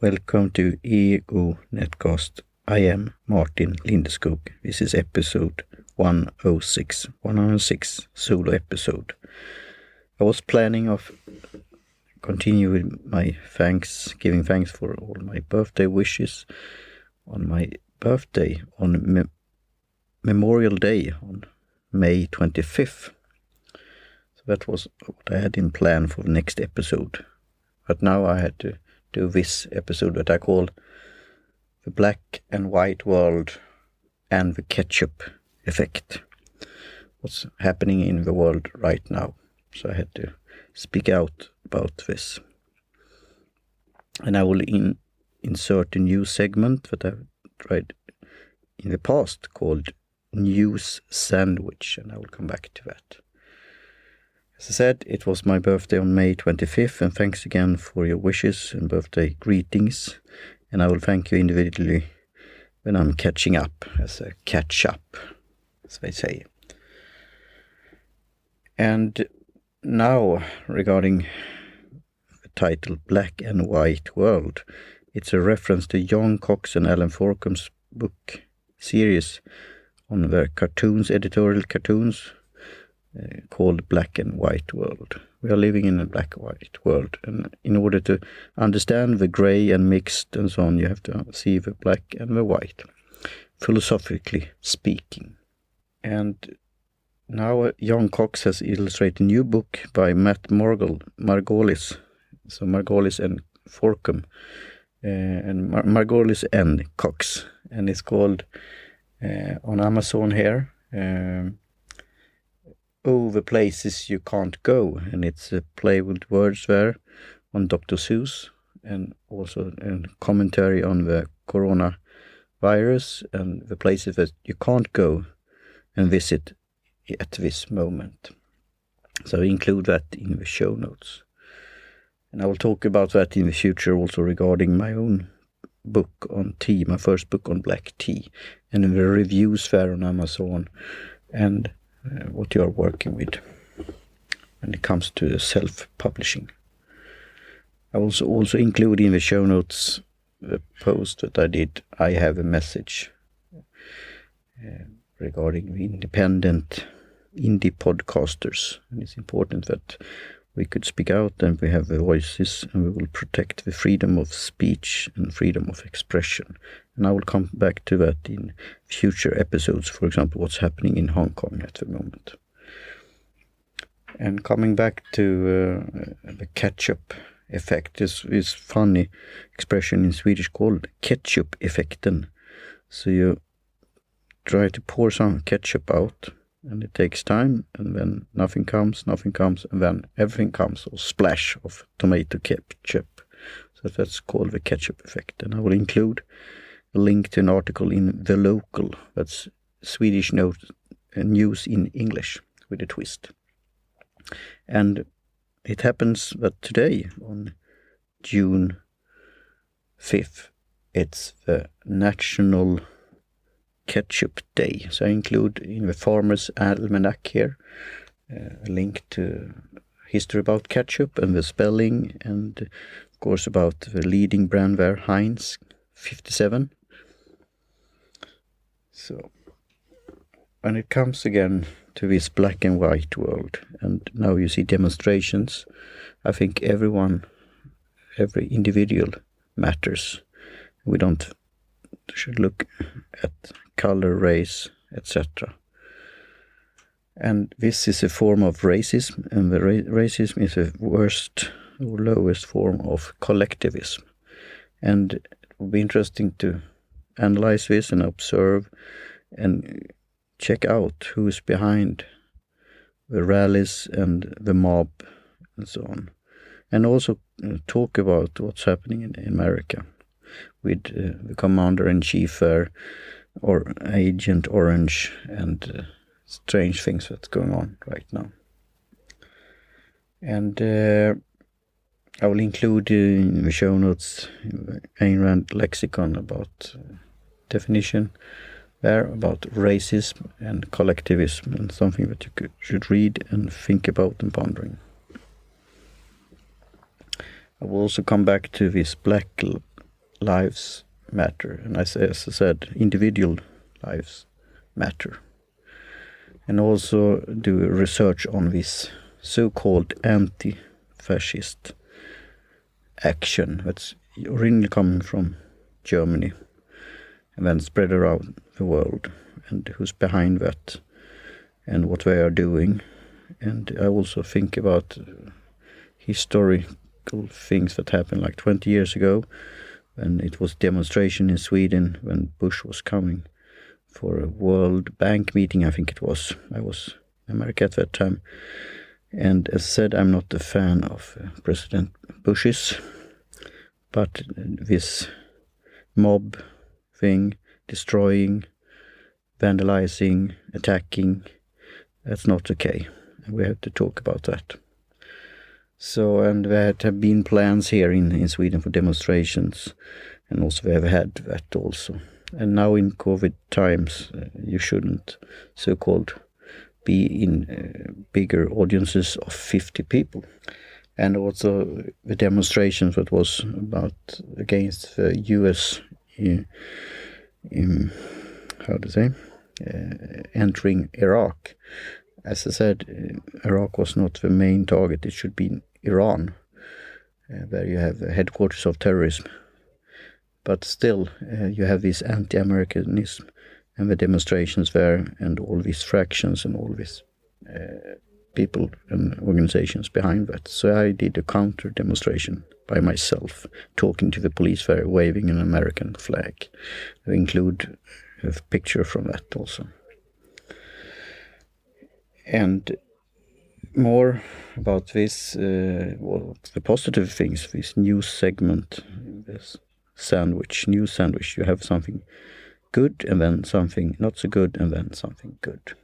Welcome to EGO NetCast. I am Martin Lindeskog. This is episode 106 solo episode. I was planning of continuing my giving thanks for all my birthday wishes on my birthday on Memorial Day on May 25th. So that was what I had in plan for the next episode. But now I had to do this episode that I call The Black and White World and the Ketchup Effect. What's happening in the world right now. So I had to speak out about this. And I will insert a new segment that I've tried in the past called News Sandwich, and I will come back to that. As I said, it was my birthday on May 25th, and thanks again for your wishes and birthday greetings. And I will thank you individually when I'm catching up, as a catch-up, as they say. And now, regarding the title Black and White World, it's a reference to John Cox and Alan Forkum's book series on their editorial cartoons, called Black and White World. We are living in a black and white world, and in order to understand the grey and mixed and so on, you have to see the black and the white, philosophically speaking. And now John Cox has illustrated a new book by Matt Margolis, so Margolis and Forkum, and Margolis and Cox, and it's called on Amazon here, the Places You Can't Go, and it's a play with words there on Dr. Seuss, and also a commentary on the coronavirus and the places that you can't go and visit at this moment. So I include that in the show notes. And I will talk about that in the future also regarding my own book on tea, my first book on black tea, and in the reviews there on Amazon, and what you are working with when it comes to self-publishing. I will also include in the show notes the post that I did. I have a message regarding the independent indie podcasters, and it's important that we could speak out and we have the voices, and we will protect the freedom of speech and freedom of expression. And I will come back to that in future episodes, for example, what's happening in Hong Kong at the moment. And coming back to the ketchup effect, is funny expression in Swedish called ketchup effekten. So you try to pour some ketchup out, and it takes time, and then nothing comes, and then everything comes, or splash of tomato ketchup. So that's called the ketchup effect. And I will include a link to an article in The Local, that's Swedish news in English with a twist. And it happens that today, on June 5th, it's the National Ketchup Day. So I include in the Farmer's Almanac here a link to history about ketchup and the spelling, and of course about the leading brand there, Heinz 57. So when it comes again to this black and white world, and now you see demonstrations, I think every individual matters. We should look at color, race, etc. And this is a form of racism, and the racism is the worst or lowest form of collectivism. And it will be interesting to analyze this and observe and check out who is behind the rallies and the mob and so on. And also talk about what's happening in America with the commander-in-chief there, or Agent Orange, and strange things that's going on right now. And I will include in the show notes Ayn Rand lexicon about definition there about racism and collectivism, and something that you should read and think about and pondering. I will also come back to this black lives matter, and as I said, individual lives matter. And also do research on this so-called anti-fascist action that's originally coming from Germany and then spread around the world, and who's behind that and what they are doing. And I also think about historical things that happened like 20 years ago when it was demonstration in Sweden when Bush was coming for a World Bank meeting, I think it was. I was in America at that time. And as I said, I'm not a fan of President Bush's, but this mob thing, destroying, vandalizing, attacking, that's not okay. And we have to talk about that. So, and there have been plans here in Sweden for demonstrations, and also we have had that also. And now in COVID times, you shouldn't, so-called, be in bigger audiences of 50 people. And also the demonstrations that was about against the U.S. Entering Iraq. As I said, Iraq was not the main target. It should be Iran, where you have the headquarters of terrorism. But still, you have this anti-Americanism and the demonstrations there, and all these fractions and all these people and organizations behind that. So I did a counter demonstration by myself, talking to the police there, waving an American flag. I include a picture from that also. And more about this, the positive things, this news segment, this news sandwich. You have something good and then something not so good and then something good.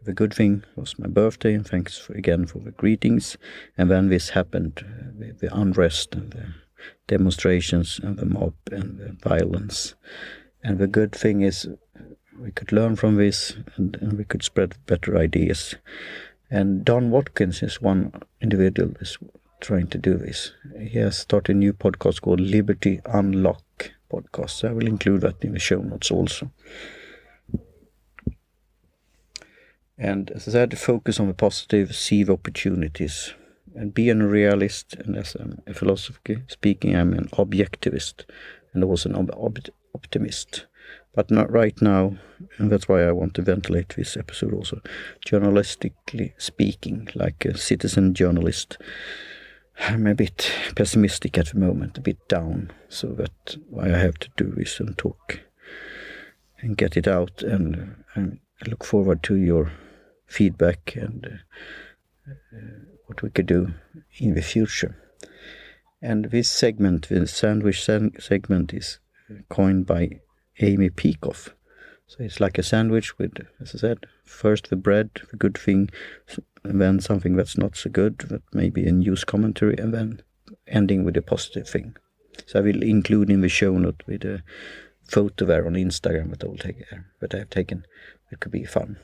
The good thing was my birthday, and thanks again for the greetings. And then this happened, the unrest and the demonstrations and the mob and the violence. And the good thing is we could learn from this, and we could spread better ideas. And Don Watkins is one individual is trying to do this. He has started a new podcast called Liberty Unlock Podcast. So I will include that in the show notes also. And as I said, focus on the positive, see the opportunities, and be a realist. And as a philosophy speaking, I'm an objectivist and also an optimist. But not right now, and that's why I want to ventilate this episode also. Journalistically speaking, like a citizen journalist, I'm a bit pessimistic at the moment, a bit down. So that's why I have to do this and talk and get it out. And I look forward to your feedback and what we could do in the future. And this segment, the sandwich segment, is coined by Amy Peikoff. So it's like a sandwich with, as I said, first the bread, the good thing, and then something that's not so good, that maybe a news commentary, and then ending with a positive thing. So I will include in the show note with a photo there on Instagram that I have taken. It could be fun.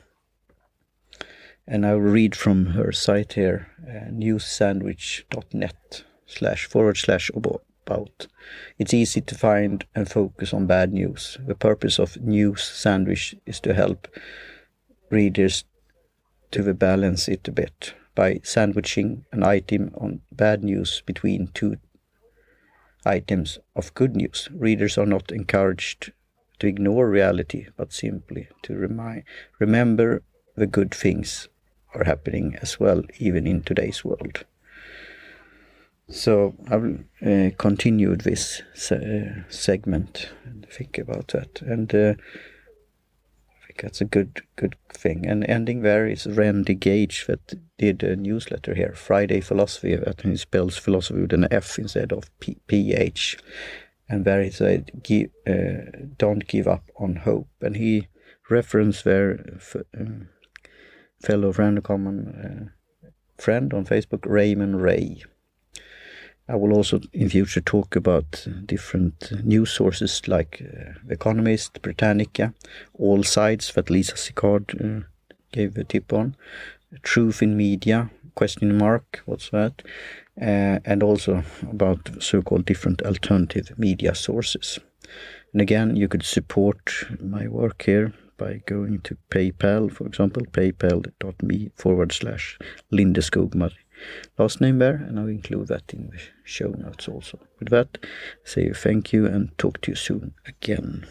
And I will read from her site here, newssandwich.net//about. It's easy to find and focus on bad news. The purpose of News Sandwich is to help readers to balance it a bit by sandwiching an item on bad news between two items of good news. Readers are not encouraged to ignore reality, but simply to remember the good things are happening as well, even in today's world. So I will continue this segment and think about that. And I think that's a good thing. And ending there is Randy Gage that did a newsletter here, Friday Philosophy, that he spells philosophy with an F instead of PH. And there he said, don't give up on hope. And he referenced their fellow friend, a common friend on Facebook, Raymond Ray. I will also in future talk about different news sources like The Economist, Britannica, All Sides that Lisa Sicard gave a tip on, Truth in Media, ? What's that? and also about so-called different alternative media sources. And again, you could support my work here by going to PayPal, for example, paypal.me/Lindeskog, my last name there, and I'll include that in the show notes also. With that, I say thank you and talk to you soon again.